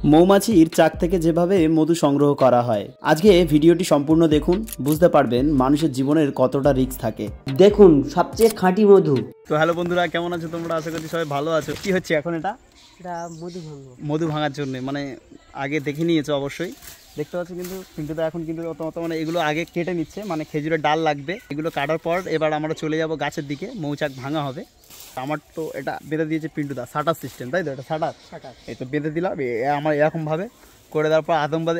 মৌমাছির চাক থেকে যেভাবে মধু সংগ্রহ করা হয়, আজকে ভিডিওটি সম্পূর্ণ দেখুন, বুঝতে পারবেন মানুষের জীবনের কতটা রিস্ক থাকে। দেখুন সবচেয়ে খাঁটি মধু। তো হ্যালো বন্ধুরা, কেমন আছো তোমরা? আশা করছি সবাই ভালো আছো। কি হচ্ছে এখন? এটা মধু ভাঙার জন্য, মানে আগে দেখে নিয়েছো অবশ্যই, দেখতে পাচ্ছ। কিন্তু এখন কিন্তু মানে এগুলো আগে কেটে নিচ্ছে, মানে খেজুরের ডাল লাগবে। এগুলো কাটার পর এবার আমরা চলে যাব গাছের দিকে, মৌচাক ভাঙা হবে। আমার তো এটা বেঁধে দিয়েছে পিন্টুদা, শাটার সিস্টেম, তাই তো? এটা শাটার, এই তো বেঁধে দিলাম আমার এরকমভাবে করে। দেওয়ার পর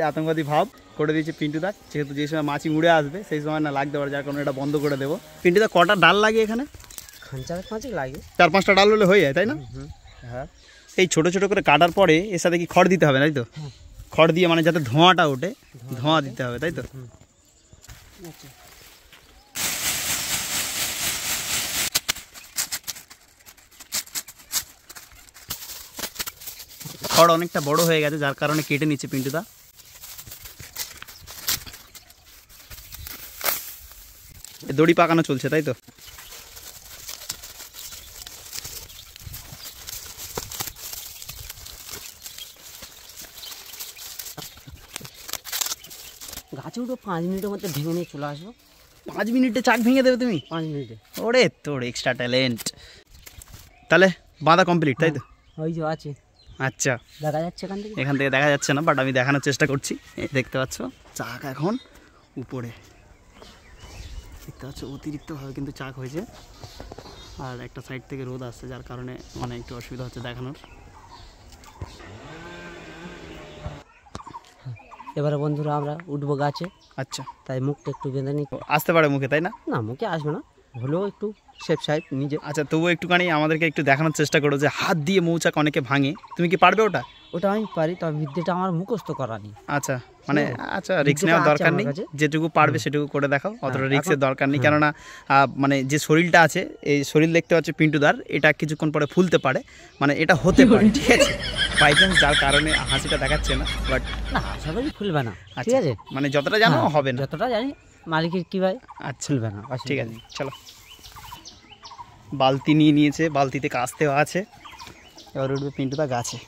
আতঙ্কবাদী ভাব করে দিয়েছে পিন্টুদা, যেহেতু যে সময় মাছি উড়ে আসবে সেই সময় না লাগতে পারে, যার কারণে এটা বন্ধ করে দেবো। পিন্টুদা কটা ডাল লাগে এখানে? 4-5টা ডাল হলে হয়ে যায়, তাই না? হ্যাঁ। এই ছোট ছোট করে কাটার পরে এর সাথে কি খড় দিতে হবে, তাই তো? খড় দিয়ে মানে যাতে ধোঁয়াটা ওঠে, ধোঁয়া দিতে হবে, তাই তো? খড় অনেকটা বড় হয়ে গেছে, যার কারণে কেটে নিচ্ছে পিন্টুদা। দড়ি পাকানো চলছে, তাই তো? গাছে উঠে 5 মিনিটের মধ্যে ভেঙে নিয়ে চলে আসবো। 5 মিনিটে চাক ভেঙে দেবে তুমি? 5 মিনিটে। ওরে তোর এক্সট্রা ট্যালেন্ট। তাহলে বাঁধা কমপ্লিট, তাই তো? ওই যে আছে। আচ্ছা, দেখা যাচ্ছে এখান থেকে দেখা যাচ্ছে না, বাট আমি দেখানোর চেষ্টা করছি। দেখতে পাচ্ছ চাক এখন উপরে, দেখতে পাচ্ছ অতিরিক্তভাবে কিন্তু চাক হয়েছে। আর একটা সাইড থেকে রোদ আসছে, যার কারণে মানে একটু অসুবিধা হচ্ছে দেখানোর। এবারে বন্ধুরা আমরা উঠবো গাছে। আচ্ছা, তাই মুখটা একটু বেঁধে নিই। আসতে পারে মুখে, তাই না? না, মুখে আসবে না, হলেও একটু সেফ সাইড নিজে। আচ্ছা, তবুও একটুখানি আমাদেরকে একটু দেখানোর চেষ্টা করো যে হাত দিয়ে মৌচাক অনেকে ভাঙে, তুমি কি পারবে ওটা? ওটা আমি পারি, তবে বিদ্যেটা আমার মুখস্থ করা নেই। আচ্ছা, মানে আচ্ছা, রিস্ক নেওয়ার দরকার নেই, যেটুকু পারবে সেটুকু করে দেখাও, অতটা রিস্কের দরকার নেই। কেননা মানে যে শরীরটা আছে, এই শরীর দেখতে পাচ্ছ পিন্টুদার, এটা কিছুক্ষণ পরে ফুলতে পারে, মানে এটা হতে পারে, ঠিক আছে? বাই চান্স, যার কারণে হাসিটা দেখাচ্ছে না, বাট না, আশা করি ফুলবে না, ঠিক আছে? মানে যতটা জানো হবে না, যতটা জানি মালিকের কি ভাই। আচ্ছা, ফুলবে না, ঠিক আছে। চলো, বালতি নিয়ে নিয়েছে, বালতিতে কাস্তেও আছে। এবার উঠবে পিন্টুদা গাছে।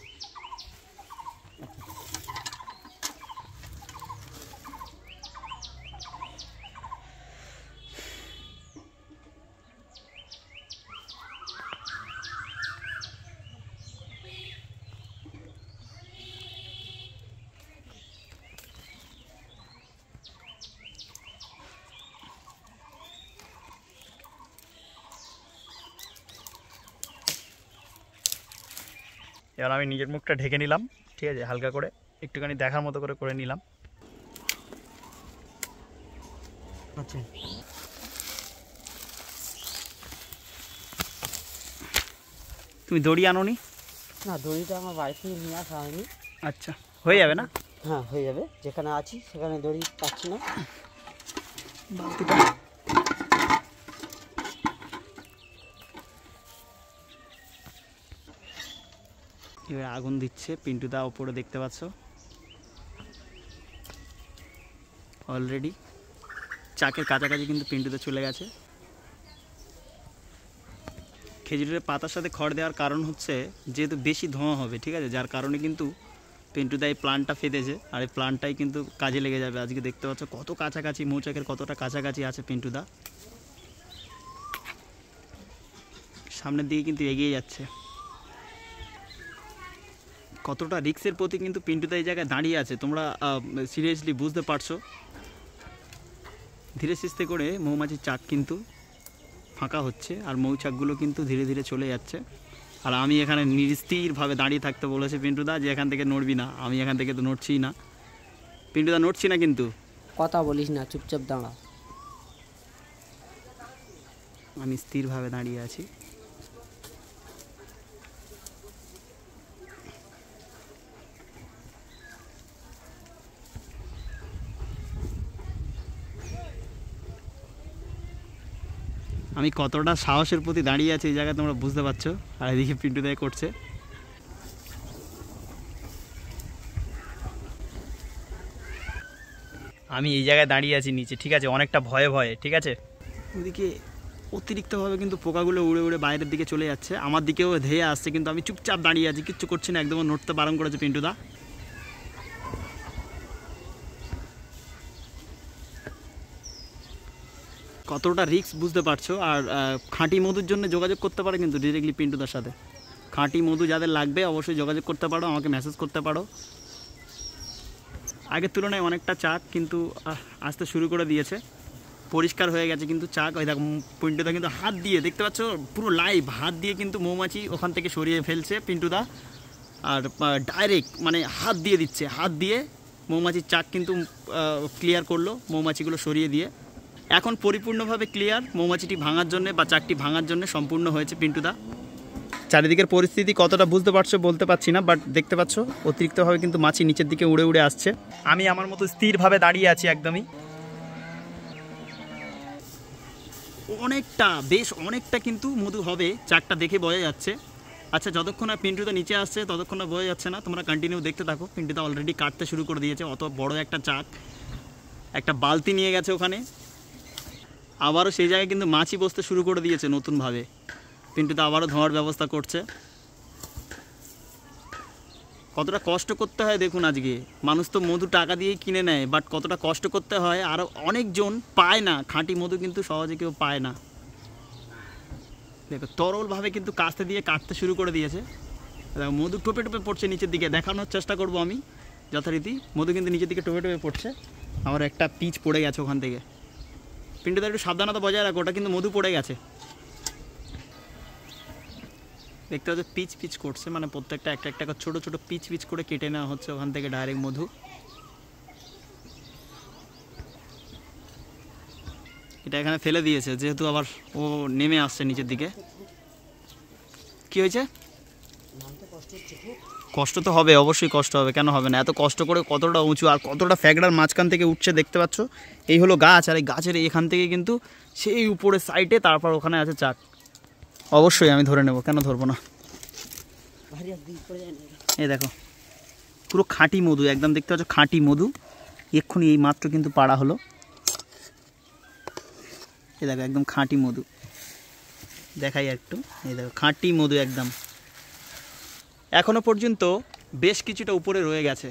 এবার আমি নিজের মুখটা ঢেকে নিলাম, ঠিক আছে, হালকা করে একটুখানি দেখার মতো করে নিলাম। আচ্ছা, তুমি দড়ি আনোনি? না, দড়িটা আমার বাড়ি থেকে নিয়ে আসা হয়নি। আচ্ছা, হয়ে যাবে না? হ্যাঁ, হয়ে যাবে। যেখানে আছি সেখানে দড়ি পাচ্ছি না। বালতিটা এবার আগুন দিচ্ছে পিন্টুদা, ওপরে দেখতে পাচ্ছ অলরেডি চাকের কাছাকাছি কিন্তু পিন্টুদা চলে গেছে। খেজুরের পাতার সাথে খড় দেওয়ার কারণ হচ্ছে যেহেতু বেশি ধোঁয়া হবে, ঠিক আছে, যার কারণে কিন্তু পিন্টুদা এই প্লান্টটা ফেঁদেছে, আর এই প্লান্টটাই কিন্তু কাজে লেগে যাবে। আজকে দেখতে পাচ্ছ কত কাছাকাছি, মৌচাকের কতটা কাছাকাছি আছে পিন্টুদা, সামনের দিকে কিন্তু এগিয়ে যাচ্ছে। কতটা রিস্কের প্রতি কিন্তু পিন্টুদা এই জায়গায় দাঁড়িয়ে আছে, তোমরা সিরিয়াসলি বুঝতে পারছো। ধীরে সুস্থে করে মৌমাছির চাক কিন্তু ফাঁকা হচ্ছে, আর মৌচাকগুলো কিন্তু ধীরে ধীরে চলে যাচ্ছে। আর আমি এখানে নির্স্থিরভাবে দাঁড়িয়ে থাকতে বলেছে পিন্টুদা, যে এখান থেকে নড়বি না। আমি এখান থেকে তো নড়ছিই না, পিন্টুদা নড়ছি না, কিন্তু কথা বলিস না, চুপচাপ দাঁড়া। আমি স্থিরভাবে দাঁড়িয়ে আছি। আমি কতটা সাহসের প্রতি দাঁড়িয়ে আছি এই জায়গায় তোমরা বুঝতে পারছো। আর এদিকে পিন্টুদা করছে। আমি এই জায়গায় দাঁড়িয়ে আছি নিচে, ঠিক আছে, অনেকটা ভয়ে ভয়ে, ঠিক আছে। ওদিকে অতিরিক্তভাবে কিন্তু পোকাগুলো উড়ে উড়ে বাইরের দিকে চলে যাচ্ছে, আমার দিকেও ধেয়ে আসছে, কিন্তু আমি চুপচাপ দাঁড়িয়ে আছি, কিচ্ছু করছি না, একদম নড়তে বারণ করেছে পিন্টুদা। কতটা রিস্ক বুঝতে পারছো। আর খাঁটি মধুর জন্য যোগাযোগ করতে পারো কিন্তু ডিরেক্টলি পিন্টুদার সাথে। খাঁটি মধু যাদের লাগবে অবশ্যই যোগাযোগ করতে পারো, আমাকে মেসেজ করতে পারো। আগের তুলনায় অনেকটা চাক কিন্তু আসতে শুরু করে দিয়েছে, পরিষ্কার হয়ে গেছে কিন্তু চাক। ওই দেখো পিন্টুদা কিন্তু হাত দিয়ে, দেখতে পাচ্ছ পুরো লাইভ হাত দিয়ে কিন্তু মৌমাছি ওখান থেকে সরিয়ে ফেলছে পিন্টুদা। আর ডাইরেক্ট মানে হাত দিয়ে দিচ্ছে, হাত দিয়ে মৌমাছির চাক কিন্তু ক্লিয়ার করলো মৌমাছিগুলো সরিয়ে দিয়ে। এখন পরিপূর্ণভাবে ক্লিয়ার, মৌমাছিটি ভাঙার জন্য বা চাকটি ভাঙার জন্য সম্পূর্ণ হয়েছে পিন্টুদা। চারিদিকের পরিস্থিতি কতটা বুঝতে পারছো বলতে পারছি না, বাট দেখতে পাচ্ছ অতিরিক্তভাবে কিন্তু মাছি নিচের দিকে উড়ে উড়ে আসছে। আমি আমার মতো স্থিরভাবে দাঁড়িয়ে আছি একদমই। বেশ অনেকটা কিন্তু মধু হবে, চাকটা দেখে বোঝা যাচ্ছে। আচ্ছা, যতক্ষণ না পিন্টুদা নিচে আসছে ততক্ষণ না বোঝা যাচ্ছে না, তোমরা কন্টিনিউ দেখতে থাকো। পিন্টুদা অলরেডি কাটতে শুরু করে দিয়েছে, অত বড় একটা চাক। একটা বালতি নিয়ে গেছে ওখানে, আবারও সেই জায়গায় কিন্তু মাছি বসতে শুরু করে দিয়েছে নতুনভাবে। পিন্টুদা আবারও ধোঁয়ার ব্যবস্থা করছে। কতটা কষ্ট করতে হয় দেখুন। আজকে মানুষ তো মধু টাকা দিয়েই কিনে নেয়, বাট কতটা কষ্ট করতে হয়। আর অনেকজন পায় না, খাঁটি মধু কিন্তু সহজে কেউ পায় না। দেখো তরলভাবে কিন্তু কাস্তে দিয়ে কাটতে শুরু করে দিয়েছে। মধু টোপে টোপে পড়ছে নিচের দিকে, দেখানোর চেষ্টা করব আমি যথারীতি। মধু কিন্তু নিচের দিকে টোপে টোপে পড়ছে। আমার একটা পিচ পড়ে গেছে ওখান থেকে। পিন্টুদা একটু সাবধানতা বজায় রাখো, ওটা কিন্তু মধু পড়ে গেছে। দেখতে হচ্ছে পিচ পিচ করছে, মানে প্রত্যেকটা একটা একটা ছোটো ছোটো পিচ পিচ করে কেটে নেওয়া হচ্ছে ওখান থেকে ডাইরেক্ট মধু। এটা এখানে ফেলে দিয়েছে যেহেতু আবার ও নেমে আসছে নিচের দিকে। কি হয়েছে? কষ্ট তো হবে, অবশ্যই কষ্ট হবে, কেন হবে না। এত কষ্ট করে কতটা উঁচু আর কতটা ফ্যাগড়ার মাঝখান থেকে উঠছে দেখতে পাচ্ছ। এই হলো গাছ, আর এই গাছের এখান থেকে কিন্তু সেই উপরে সাইডে, তারপর ওখানে আছে চাক। অবশ্যই আমি ধরে নেব, কেন ধরবো না। এই দেখো পুরো খাঁটি মধু একদম, দেখতে পাচ্ছ খাঁটি মধু। এক্ষুনি এই মাত্র কিন্তু পাড়া হলো। এই দেখো একদম খাঁটি মধু, দেখাই একটু। এই দেখো খাঁটি মধু একদম। এখনো পর্যন্ত বেশ কিছুটা উপরে রয়ে গেছে,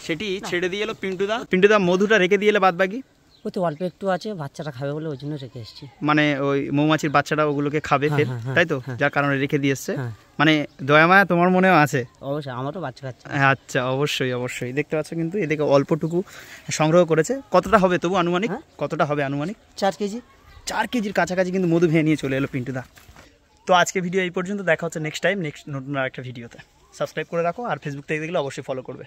সেটি ছেড়ে দিয়ে এলো পিন্টুদা। পিন্টুদা মধুটা রেখে দিয়ে এলে বাদ বাকি ওই তো অল্প একটু আছে, বাচ্চাটা খাবে বলে ওই জন্য রেখে এসেছি। মানে ওই মৌমাছির বাচ্চাটা ওগুলোকে খাবে ফের, তাই তো? যার কারণে রেখে দিয়ে এসছে। মানে দয়া মায়া তোমার মনেও আছে? অবশ্যই, আমারও বাচ্চা কাচ্চা। আচ্ছা, অবশ্যই অবশ্যই। দেখতে পাচ্ছ কিন্তু এদিকে অল্পটুকু সংগ্রহ করেছে। কতটা হবে তবু আনুমানিক? কতটা হবে আনুমানিক? 4 কেজি। 4 কেজির কাছাকাছি কিন্তু মধু ভেঙে নিয়ে চলে এলো পিন্টুদা। তো আজকে ভিডিও এই পর্যন্ত, দেখা হচ্ছে নেক্সট টাইম নেক্সট নতুন আরেকটা ভিডিওতে। সাবস্ক্রাইব করে রাখো, আর ফেসবুক থেকে দেখলে অবশ্যই ফলো করবে।